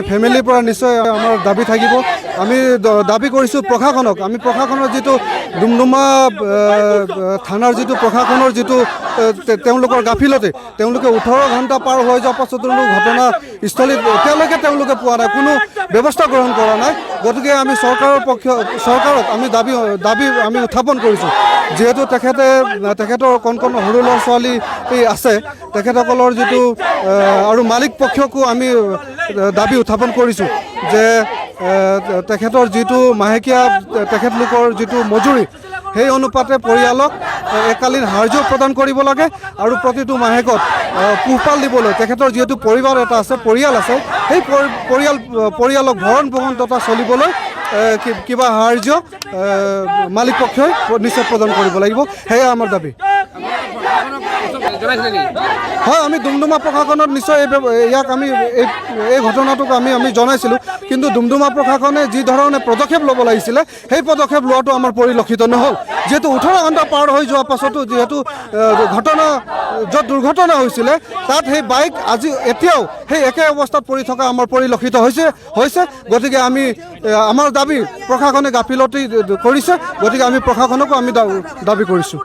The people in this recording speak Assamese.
ফেমিলিৰ পৰা নিশ্চয় আমাৰ দাবী থাকিব। আমি দাবী কৰিছোঁ প্ৰশাসনক, আমি প্ৰশাসনৰ যিটো ডুমডুমা থানাৰ যিটো প্ৰশাসনৰ যিটো তেওঁলোকৰ গাফিলতি, তেওঁলোকে 18 ঘণ্টা পাৰ হৈ যোৱাৰ পাছতো ঘটনাস্থলীত এতিয়ালৈকে তেওঁলোকে পোৱা নাই, কোনো ব্যৱস্থা গ্ৰহণ কৰা নাই। গতিকে আমি চৰকাৰক আমি দাবী আমি উত্থাপন কৰিছোঁ। যিহেতু তেখেতৰ কণ সৰু ল'ৰা ছোৱালী আছে, তেখেতসকলৰ যিটো আৰু মালিক পক্ষকো আমি দাবী উত্থাপন কৰিছোঁ যে তেখেতৰ যিটো মাহেকীয়া তেখেতলোকৰ যিটো মজুৰি, সেই অনুপাতে পৰিয়ালক এককালীন সাহাৰ্য প্ৰদান কৰিব লাগে আৰু প্ৰতিটো মাহেকত পোহপাল দিবলৈ তেখেতৰ যিহেতু পৰিয়াল আছে, সেই পৰিয়ালক ভৰণ পোষণ তথা চলিবলৈ কিবা সাহাৰ্য মালিক পক্ষই নিশ্চয় প্ৰদান কৰিব লাগিব, সেয়া আমাৰ দাবী। হয়, আমি ডুমডুমা প্ৰশাসনত নিশ্চয় ইয়াক আমি এই ঘটনাটোক আমি জনাইছিলোঁ, কিন্তু ডুমডুমা প্ৰশাসনে যি ধৰণে পদক্ষেপ ল'ব লাগিছিলে সেই পদক্ষেপ লোৱাটো আমাৰ পৰিলক্ষিত নহ'ল। যিহেতু 18 ঘণ্টা পাৰ হৈ যোৱাৰ পাছতো যিহেতু য'ত দুৰ্ঘটনা হৈছিলে তাত সেই বাইক এতিয়াও সেই একে অৱস্থাত পৰি থকা আমাৰ পৰিলক্ষিত হৈছে। গতিকে আমাৰ দাবী, প্ৰশাসনে গাফিলতি কৰিছে, গতিকে আমি প্ৰশাসনকো আমি দাবী কৰিছোঁ।